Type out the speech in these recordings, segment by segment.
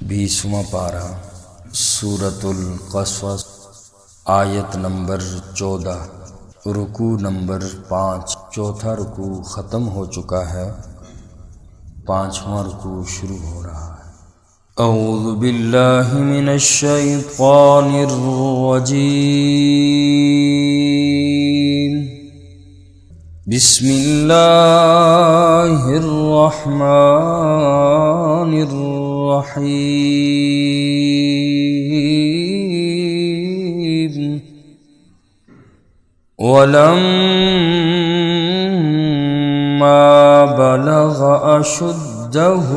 20واں پارہ سورۃ القصص، آیت نمبر 14، رکوع نمبر 5۔ چوتھا رکوع ختم ہو چکا ہے، 5واں رکوع شروع ہو رہا ہے۔ اعوذ باللہ من الشیطان الرجیم، بسم اللہ الرحمن الرحیم۔ وَلَمَّا بَلَغَ أَشُدَّهُ،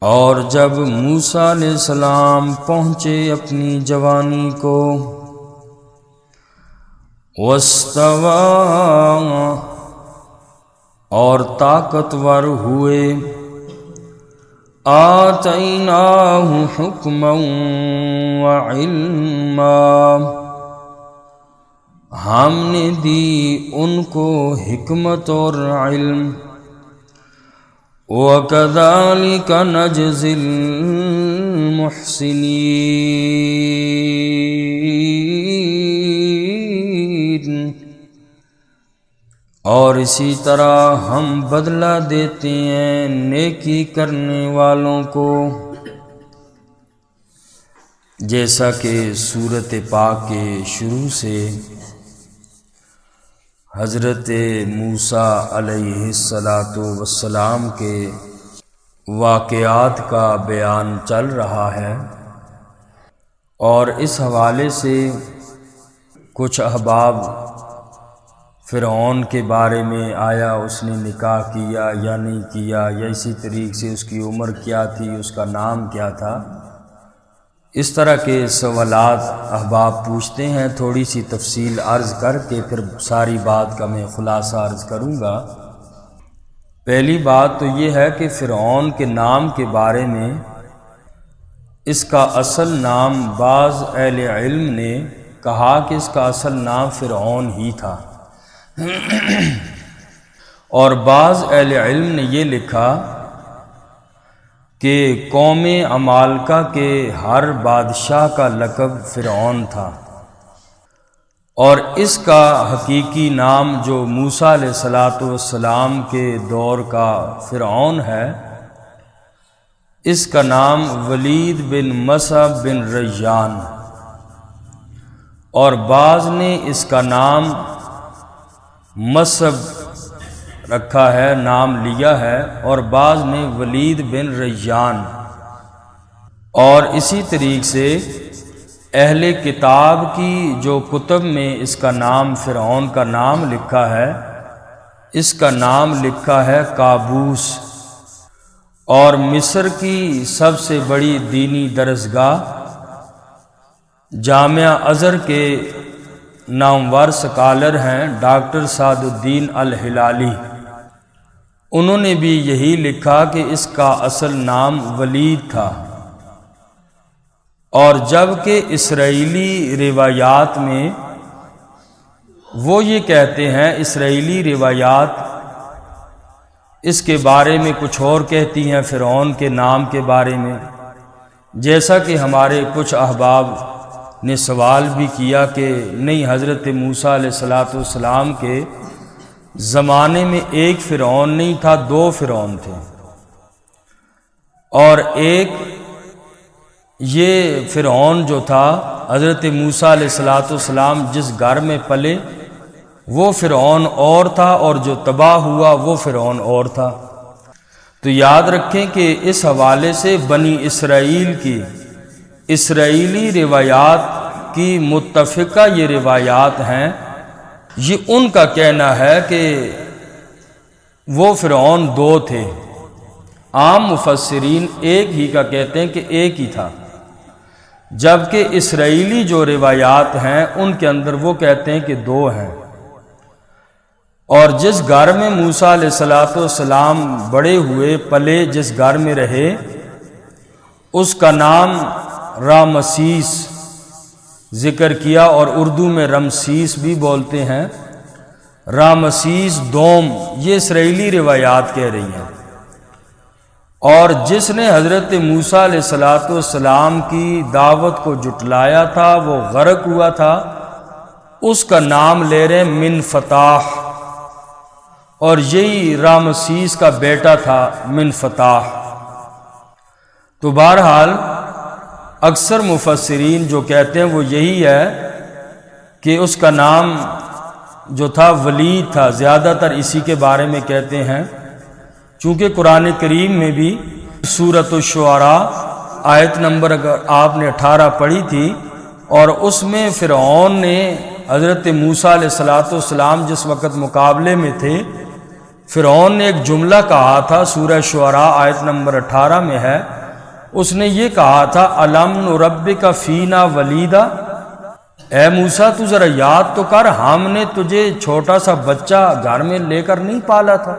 اور جب موسیٰ علیہ السلام پہنچے اپنی جوانی کو، وَاسْتَوَى، اور طاقتور ہوئے، آتَيْنَاهُ حُكْمًا وَعِلْمًا، ہم نے دی ان کو حکمت اور علم۔ وَكَذَلِكَ نَجْزِي الْمُحْسِنِينَ، اور اسی طرح ہم بدلہ دیتے ہیں نیکی کرنے والوں کو۔ جیسا کہ سورۃ پاک کے شروع سے حضرت موسیٰ علیہ السلام کے واقعات کا بیان چل رہا ہے، اور اس حوالے سے کچھ احباب فرعون کے بارے میں آیا اس نے نکاح کیا یا نہیں کیا، یا اسی طریقے سے اس کی عمر کیا تھی، اس کا نام کیا تھا، اس طرح کے سوالات احباب پوچھتے ہیں۔ تھوڑی سی تفصیل عرض کر کے پھر ساری بات کا میں خلاصہ عرض کروں گا۔ پہلی بات تو یہ ہے کہ فرعون کے نام کے بارے میں اس کا اصل نام، بعض اہل علم نے کہا کہ اس کا اصل نام فرعون ہی تھا، اور بعض اہل علم نے یہ لکھا کہ قوم عمالقہ کے ہر بادشاہ کا لقب فرعون تھا، اور اس کا حقیقی نام جو موسیٰ علیہ السلام کے دور کا فرعون ہے، اس کا نام ولید بن مصعب بن ریان، اور بعض نے اس کا نام مصعب رکھا ہے، نام لیا ہے، اور بعض نے ولید بن ریان۔ اور اسی طریقے سے اہل کتاب کی جو کتب میں اس کا نام فرعون کا نام لکھا ہے، اس کا نام لکھا ہے قابوس۔ اور مصر کی سب سے بڑی دینی درسگاہ جامعہ ازہر کے نامور سکالر ہیں ڈاکٹر سعد الدین الہلالی، انہوں نے بھی یہی لکھا کہ اس کا اصل نام ولید تھا۔ اور جبکہ اسرائیلی روایات میں وہ یہ کہتے ہیں، اسرائیلی روایات اس کے بارے میں کچھ اور کہتی ہیں، فرعون کے نام کے بارے میں، جیسا کہ ہمارے کچھ احباب نے سوال بھی کیا کہ نہیں، حضرت موسیٰ علیہ السلام کے زمانے میں ایک فرعون نہیں تھا، 2 فرعون تھے، اور ایک یہ فرعون جو تھا حضرت موسیٰ علیہ السلام جس گھر میں پلے وہ فرعون اور تھا، اور جو تباہ ہوا وہ فرعون اور تھا۔ تو یاد رکھیں کہ اس حوالے سے بنی اسرائیل کی اسرائیلی روایات کی متفقہ یہ روایات ہیں، یہ ان کا کہنا ہے کہ وہ فرعون 2 تھے۔ عام مفسرین ایک ہی کا کہتے ہیں کہ ایک ہی تھا، جبکہ اسرائیلی جو روایات ہیں ان کے اندر وہ کہتے ہیں کہ 2 ہیں۔ اور جس گھر میں موسیٰ علیہ السلام بڑے ہوئے، پلے، جس گھر میں رہے، اس کا نام رامسیس ذکر کیا، اور اردو میں رمسیس بھی بولتے ہیں۔ رامسیس دوم، یہ اسرائیلی روایات کہہ رہی ہیں۔ اور جس نے حضرت موسیٰ علیہ السلام کی دعوت کو جھٹلایا تھا وہ غرق ہوا تھا، اس کا نام لے رہے من فتاح، اور یہی رامسیس کا بیٹا تھا من فتاح۔ تو بہرحال اکثر مفسرین جو کہتے ہیں وہ یہی ہے کہ اس کا نام جو تھا ولید تھا، زیادہ تر اسی کے بارے میں کہتے ہیں، چونکہ قرآن کریم میں بھی سورۃ الشعراء آیت نمبر اگر آپ نے 18 پڑھی تھی، اور اس میں فرعون نے حضرت موسیٰ علیہ السلام جس وقت مقابلے میں تھے، فرعون نے ایک جملہ کہا تھا، سورہ شعراء آیت نمبر 18 میں ہے، اس نے یہ کہا تھا الم نربک فینا ولیدا، اے موسیٰ تو ذرا یاد تو کر، ہم نے تجھے چھوٹا سا بچہ گھر میں لے کر نہیں پالا تھا،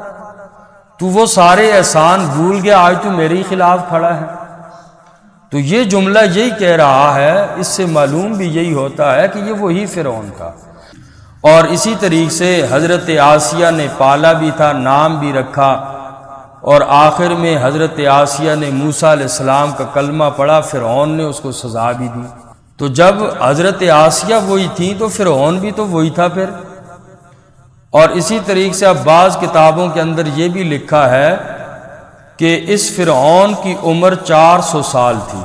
تو وہ سارے احسان بھول گیا، آج تو میرے ہی خلاف کھڑا ہے۔ تو یہ جملہ یہی کہہ رہا ہے، اس سے معلوم بھی یہی ہوتا ہے کہ یہ وہی فرعون تھا۔ اور اسی طریقے سے حضرت آسیہ نے پالا بھی تھا، نام بھی رکھا، اور آخر میں حضرت آسیہ نے موسیٰ علیہ السلام کا کلمہ پڑھا، فرعون نے اس کو سزا بھی دی۔ تو جب حضرت آسیہ وہی تھی تو فرعون بھی تو وہی تھا پھر۔ اور اسی طریقے سے اب بعض کتابوں کے اندر یہ بھی لکھا ہے کہ اس فرعون کی عمر 400 سال تھی،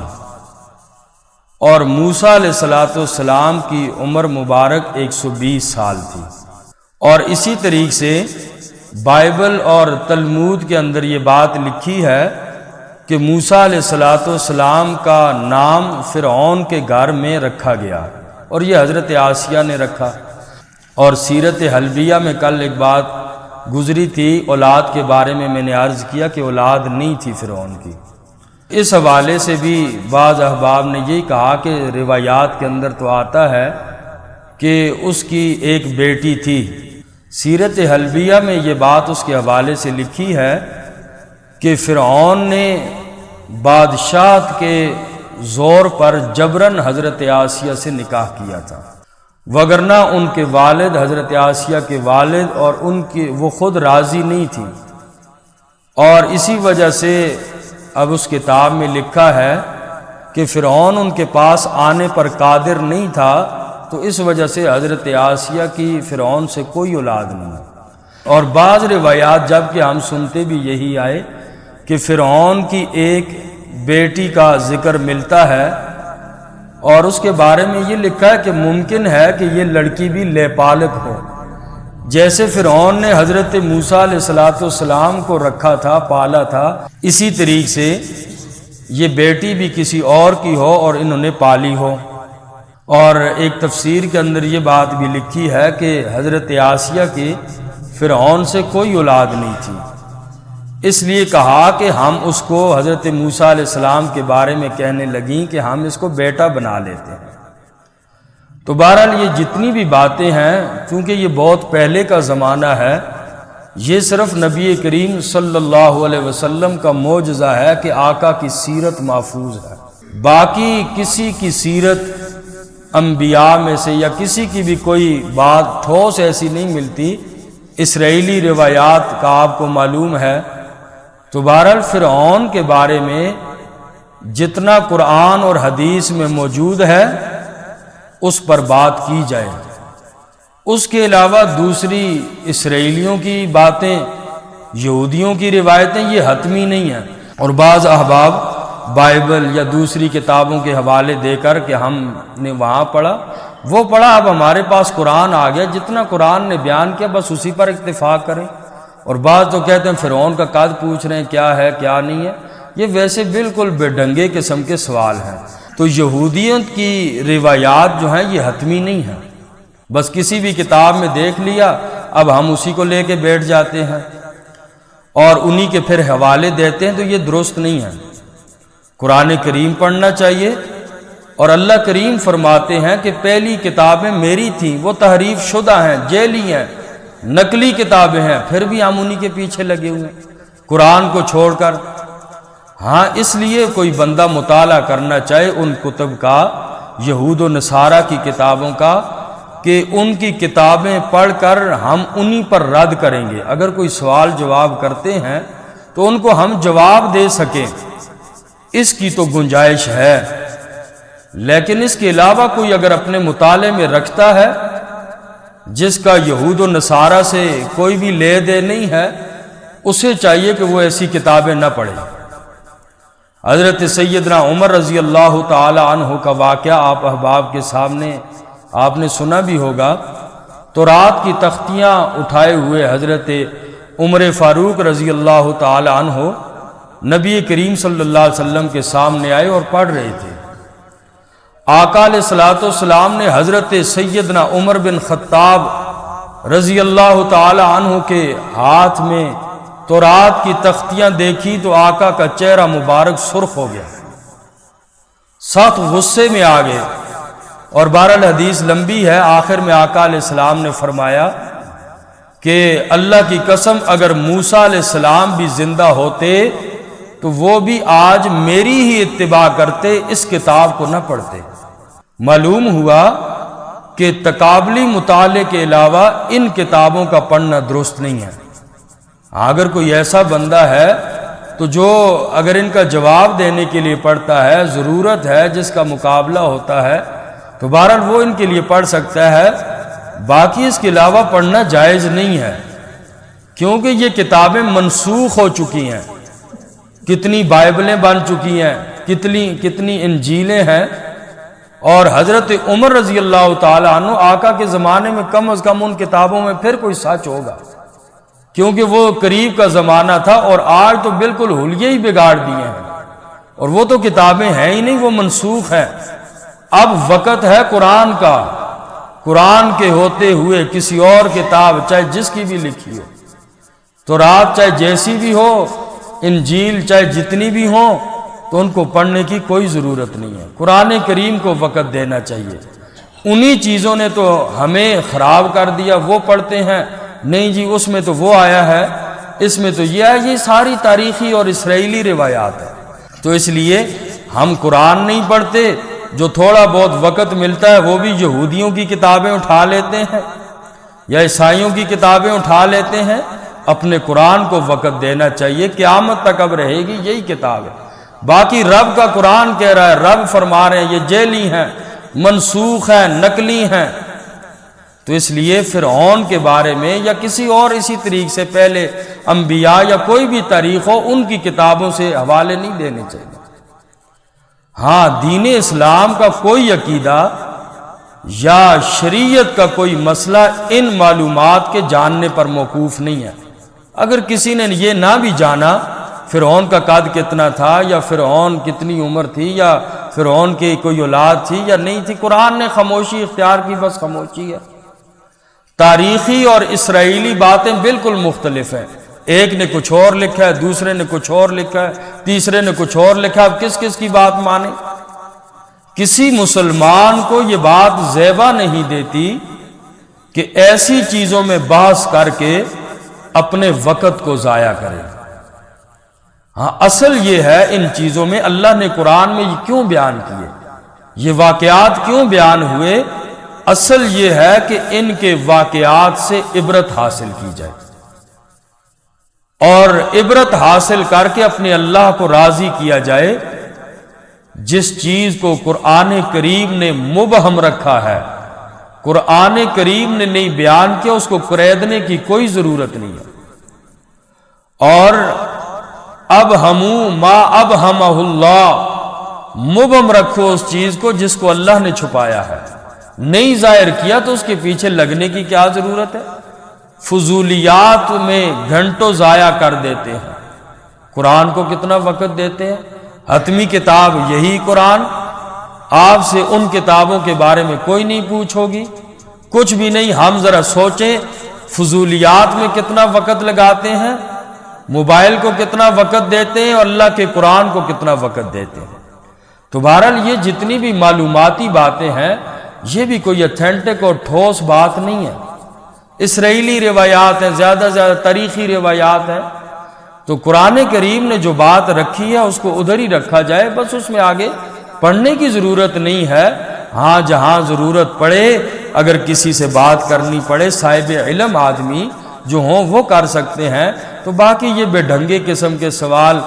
اور موسیٰ علیہ السلام کی عمر مبارک 120 سال تھی۔ اور اسی طریقے سے بائبل اور تلمود کے اندر یہ بات لکھی ہے کہ موسیٰ علیہ السلام کا نام فرعون کے گھر میں رکھا گیا، اور یہ حضرت آسیہ نے رکھا۔ اور سیرت حلبیہ میں کل ایک بات گزری تھی اولاد کے بارے میں نے عرض کیا کہ اولاد نہیں تھی فرعون کی۔ اس حوالے سے بھی بعض احباب نے یہی کہا کہ روایات کے اندر تو آتا ہے کہ اس کی ایک بیٹی تھی۔ سیرت حلبیہ میں یہ بات اس کے حوالے سے لکھی ہے کہ فرعون نے بادشاہت کے زور پر جبراً حضرت آسیہ سے نکاح کیا تھا، وگرنہ ان کے والد حضرت آسیہ کے والد اور ان کی وہ خود راضی نہیں تھی، اور اسی وجہ سے اب اس کتاب میں لکھا ہے کہ فرعون ان کے پاس آنے پر قادر نہیں تھا، تو اس وجہ سے حضرت آسیہ کی فرعون سے کوئی اولاد نہیں۔ اور بعض روایات جب کہ ہم سنتے بھی یہی آئے کہ فرعون کی ایک بیٹی کا ذکر ملتا ہے، اور اس کے بارے میں یہ لکھا ہے کہ ممکن ہے کہ یہ لڑکی بھی لے پالک ہو، جیسے فرعون نے حضرت موسیٰ علیہ السلام کو رکھا تھا، پالا تھا، اسی طریقے سے یہ بیٹی بھی کسی اور کی ہو اور انہوں نے پالی ہو۔ اور ایک تفسیر کے اندر یہ بات بھی لکھی ہے کہ حضرت آسیہ کی فرعون سے کوئی اولاد نہیں تھی، اس لیے کہا کہ ہم اس کو حضرت موسیٰ علیہ السلام کے بارے میں کہنے لگیں کہ ہم اس کو بیٹا بنا لیتے ہیں۔ تو بہرحال یہ جتنی بھی باتیں ہیں، چونکہ یہ بہت پہلے کا زمانہ ہے، یہ صرف نبی کریم صلی اللہ علیہ وسلم کا معجزہ ہے کہ آقا کی سیرت محفوظ ہے۔ باقی کسی کی سیرت انبیاء میں سے یا کسی کی بھی کوئی بات ٹھوس ایسی نہیں ملتی، اسرائیلی روایات کا آپ کو معلوم ہے۔ تو بہرحال فرعون کے بارے میں جتنا قرآن اور حدیث میں موجود ہے اس پر بات کی جائے، اس کے علاوہ دوسری اسرائیلیوں کی باتیں، یہودیوں کی روایتیں یہ حتمی نہیں ہیں۔ اور بعض احباب بائبل یا دوسری کتابوں کے حوالے دے کر کہ ہم نے وہاں پڑھا، وہ پڑھا، اب ہمارے پاس قرآن آ گیا، جتنا قرآن نے بیان کیا بس اسی پر اکتفا کریں۔ اور بعض تو کہتے ہیں فرعون کا قد پوچھ رہے ہیں کیا ہے کیا نہیں ہے، یہ ویسے بالکل بے ڈنگے قسم کے سوال ہیں۔ تو یہودیت کی روایات جو ہیں یہ حتمی نہیں ہیں، بس کسی بھی کتاب میں دیکھ لیا اب ہم اسی کو لے کے بیٹھ جاتے ہیں اور انہی کے پھر حوالے دیتے ہیں، تو یہ درست نہیں ہے۔ قرآن کریم پڑھنا چاہیے، اور اللہ کریم فرماتے ہیں کہ پہلی کتابیں میری تھیں، وہ تحریف شدہ ہیں، جعلی ہیں، نقلی کتابیں ہیں، پھر بھی ہم انہی کے پیچھے لگے ہوئے ہیں قرآن کو چھوڑ کر۔ ہاں اس لیے کوئی بندہ مطالعہ کرنا چاہے ان کتب کا، یہود و نصارہ کی کتابوں کا، کہ ان کی کتابیں پڑھ کر ہم انہی پر رد کریں گے۔ اگر کوئی سوال جواب کرتے ہیں تو ان کو ہم جواب دے سکیں، اس کی تو گنجائش ہے۔ لیکن اس کے علاوہ کوئی اگر اپنے مطالعے میں رکھتا ہے جس کا یہود و نصارہ سے کوئی بھی لے دے نہیں ہے، اسے چاہیے کہ وہ ایسی کتابیں نہ پڑھے۔ حضرت سیدنا عمر رضی اللہ تعالی عنہ کا واقعہ آپ احباب کے سامنے آپ نے سنا بھی ہوگا۔ تورات کی تختیاں اٹھائے ہوئے حضرت عمر فاروق رضی اللہ تعالی عنہ نبی کریم صلی اللہ علیہ وسلم کے سامنے آئے اور پڑھ رہے تھے۔ آقا علیہ الصلوۃ والسلام نے حضرت سیدنا عمر بن خطاب رضی اللہ تعالی عنہ کے ہاتھ میں تورات کی تختیاں دیکھی تو آقا کا چہرہ مبارک سرخ ہو گیا، سخت غصے میں آ گئے۔ اور بہرحال حدیث لمبی ہے، آخر میں آقا علیہ السلام نے فرمایا کہ اللہ کی قسم اگر موسیٰ علیہ السلام بھی زندہ ہوتے تو وہ بھی آج میری ہی اتباع کرتے، اس کتاب کو نہ پڑھتے۔ معلوم ہوا کہ تقابلی مطالعے کے علاوہ ان کتابوں کا پڑھنا درست نہیں ہے۔ اگر کوئی ایسا بندہ ہے تو جو اگر ان کا جواب دینے کے لیے پڑھتا ہے، ضرورت ہے، جس کا مقابلہ ہوتا ہے، تو بہرحال وہ ان کے لیے پڑھ سکتا ہے، باقی اس کے علاوہ پڑھنا جائز نہیں ہے، کیونکہ یہ کتابیں منسوخ ہو چکی ہیں۔ کتنی بائبلیں بن چکی ہیں، کتنی انجیلیں ہیں، اور حضرت عمر رضی اللہ تعالی عنہ آقا کے زمانے میں کم از کم ان کتابوں میں پھر کوئی سچ ہوگا، کیونکہ وہ قریب کا زمانہ تھا، اور آج تو بالکل حلیے ہی بگاڑ دیے ہیں، اور وہ تو کتابیں ہیں ہی نہیں، وہ منسوخ ہیں۔ اب وقت ہے قرآن کا، قرآن کے ہوتے ہوئے کسی اور کتاب چاہے جس کی بھی لکھی ہو، تورات چاہے جیسی بھی ہو، انجیل چاہے جتنی بھی ہوں، تو ان کو پڑھنے کی کوئی ضرورت نہیں ہے۔ قرآن کریم کو وقت دینا چاہیے۔ انہی چیزوں نے تو ہمیں خراب کر دیا، وہ پڑھتے ہیں، نہیں جی اس میں تو وہ آیا ہے، اس میں تو یہ ہے، یہ ساری تاریخی اور اسرائیلی روایات ہیں۔ تو اس لیے ہم قرآن نہیں پڑھتے، جو تھوڑا بہت وقت ملتا ہے وہ بھی یہودیوں کی کتابیں اٹھا لیتے ہیں یا عیسائیوں کی کتابیں اٹھا لیتے ہیں۔ اپنے قرآن کو وقت دینا چاہیے، قیامت تک اب رہے گی یہی کتاب ہے۔ باقی رب کا قرآن کہہ رہا ہے، رب فرما رہے ہیں یہ جعلی ہیں، منسوخ ہیں، نقلی ہیں۔ تو اس لیے فرعون کے بارے میں یا کسی اور اسی طریقے سے پہلے انبیاء یا کوئی بھی تاریخ ہو، ان کی کتابوں سے حوالے نہیں دینے چاہیے۔ ہاں، دین اسلام کا کوئی عقیدہ یا شریعت کا کوئی مسئلہ ان معلومات کے جاننے پر موقوف نہیں ہے۔ اگر کسی نے یہ نہ بھی جانا فرعون کا قد کتنا تھا، یا فرعون کتنی عمر تھی، یا فرعون کی کوئی اولاد تھی یا نہیں تھی، قرآن نے خاموشی اختیار کی، بس خاموشی ہے۔ تاریخی اور اسرائیلی باتیں بالکل مختلف ہیں، ایک نے کچھ اور لکھا ہے، دوسرے نے کچھ اور لکھا ہے، تیسرے نے کچھ اور لکھا ہے۔ اب کس کس کی بات مانے؟ کسی مسلمان کو یہ بات زیبا نہیں دیتی کہ ایسی چیزوں میں بحث کر کے اپنے وقت کو ضائع کرے۔ ہاں، اصل یہ ہے ان چیزوں میں اللہ نے قرآن میں یہ کیوں بیان کیے، یہ واقعات کیوں بیان ہوئے، اصل یہ ہے کہ ان کے واقعات سے عبرت حاصل کی جائے، اور عبرت حاصل کر کے اپنے اللہ کو راضی کیا جائے۔ جس چیز کو قرآن کریم نے مبہم رکھا ہے، قرآن کریم نے نہیں بیان کیا، اس کو قریدنے کی کوئی ضرورت نہیں ہے۔ اور ابہموا ما ابہمہ اللہ، مبہم رکھو اس چیز کو جس کو اللہ نے چھپایا ہے، نہیں ظاہر کیا تو اس کے پیچھے لگنے کی کیا ضرورت ہے؟ فضولیات میں گھنٹوں ضائع کر دیتے ہیں، قرآن کو کتنا وقت دیتے ہیں۔ حتمی کتاب یہی قرآن، آپ سے ان کتابوں کے بارے میں کوئی نہیں پوچھو گی، کچھ بھی نہیں۔ ہم ذرا سوچیں، فضولیات میں کتنا وقت لگاتے ہیں، موبائل کو کتنا وقت دیتے ہیں، اور اللہ کے قرآن کو کتنا وقت دیتے ہیں۔ تو بہرحال یہ جتنی بھی معلوماتی باتیں ہیں، یہ بھی کوئی اتھینٹک اور ٹھوس بات نہیں ہے، اسرائیلی روایات ہیں، زیادہ سے زیادہ تاریخی روایات ہیں۔ تو قرآن کریم نے جو بات رکھی ہے اس کو ادھر ہی رکھا جائے، بس اس میں آگے پڑھنے کی ضرورت نہیں ہے۔ ہاں، جہاں ضرورت پڑے، اگر کسی سے بات کرنی پڑے، صاحب علم آدمی جو ہوں وہ کر سکتے ہیں، تو باقی یہ بے ڈھنگے قسم کے سوال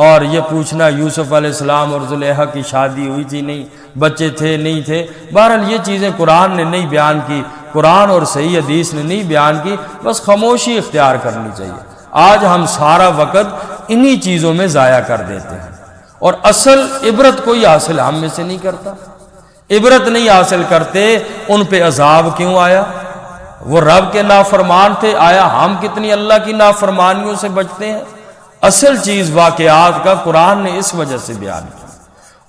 اور یہ پوچھنا یوسف علیہ السلام اور زلیخا کی شادی ہوئی تھی نہیں، بچے تھے نہیں تھے، بہرحال یہ چیزیں قرآن نے نہیں بیان کی، قرآن اور صحیح حدیث نے نہیں بیان کی، بس خاموشی اختیار کرنی چاہیے۔ آج ہم سارا وقت انہی چیزوں میں ضائع کر دیتے ہیں، اور اصل عبرت کوئی حاصل ہم میں سے نہیں کرتا، عبرت نہیں حاصل کرتے ان پہ عذاب کیوں آیا، وہ رب کے نافرمان تھے، آیا ہم کتنی اللہ کی نافرمانیوں سے بچتے ہیں۔ اصل چیز واقعات کا قرآن نے اس وجہ سے بیان کیا،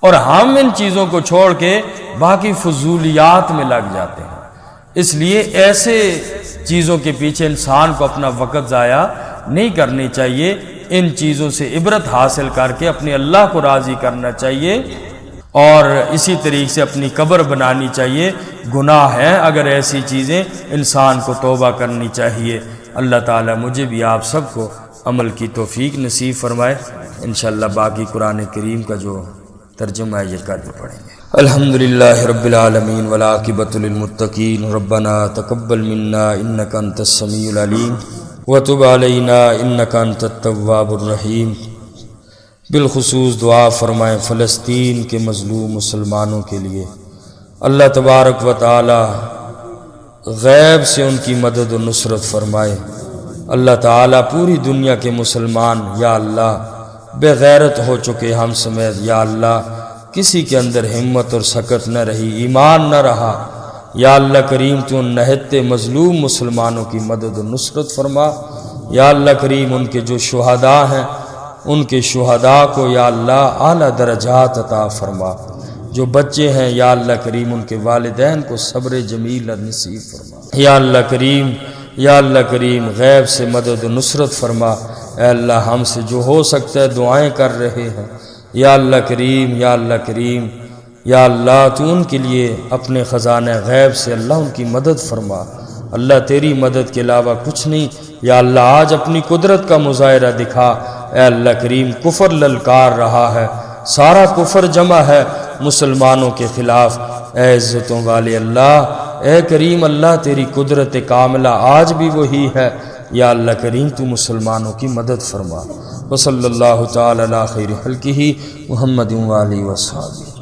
اور ہم ان چیزوں کو چھوڑ کے باقی فضولیات میں لگ جاتے ہیں۔ اس لیے ایسے چیزوں کے پیچھے انسان کو اپنا وقت ضائع نہیں کرنی چاہیے، ان چیزوں سے عبرت حاصل کر کے اپنے اللہ کو راضی کرنا چاہیے، اور اسی طریقے سے اپنی قبر بنانی چاہیے۔ گناہ ہے اگر ایسی چیزیں، انسان کو توبہ کرنی چاہیے۔ اللہ تعالیٰ مجھے بھی آپ سب کو عمل کی توفیق نصیب فرمائے۔ انشاءاللہ باقی قرآن کریم کا جو ترجمہ ہے یہ کل پڑھیں گے۔ الحمدللہ رب العالمین والعاقبۃ للمتقین، ربنا تقبل منا انک انت السمیع العلیم وتب علینا انک انت التواب الرحیم۔ بالخصوص دعا فرمائیں فلسطین کے مظلوم مسلمانوں کے لیے، اللہ تبارک و تعالی غیب سے ان کی مدد و نصرت فرمائے۔ اللہ تعالیٰ پوری دنیا کے مسلمان یا اللہ بے غیرت ہو چکے ہم سمیت، یا اللہ کسی کے اندر ہمت اور سکت نہ رہی، ایمان نہ رہا، یا اللہ کریم تو ان نہتے مظلوم مسلمانوں کی مدد و نصرت فرما۔ یا اللہ کریم ان کے جو شہداء ہیں ان کے شہداء کو یا اللہ اعلیٰ درجات عطا فرما، جو بچے ہیں یا اللہ کریم ان کے والدین کو صبر جمیل نصیب فرما۔ یا اللہ کریم، یا اللہ کریم غیب سے مدد و نصرت فرما۔ اے اللہ ہم سے جو ہو سکتا ہے دعائیں کر رہے ہیں، یا اللہ کریم، یا اللہ کریم، یا اللہ تو ان کے لیے اپنے خزانہ غیب سے اللہ ان کی مدد فرما۔ اللہ تیری مدد کے علاوہ کچھ نہیں، یا اللہ آج اپنی قدرت کا مظاہرہ دکھا۔ اے اللہ کریم کفر للکار رہا ہے، سارا کفر جمع ہے مسلمانوں کے خلاف، اے عزتوں والے اللہ، اے کریم اللہ تیری قدرت کاملہ آج بھی وہی ہے، یا اللہ کریم تو مسلمانوں کی مدد فرما۔ وصلی اللہ تعالی علی خیر خلقہ محمد و آلہ و صحبہ۔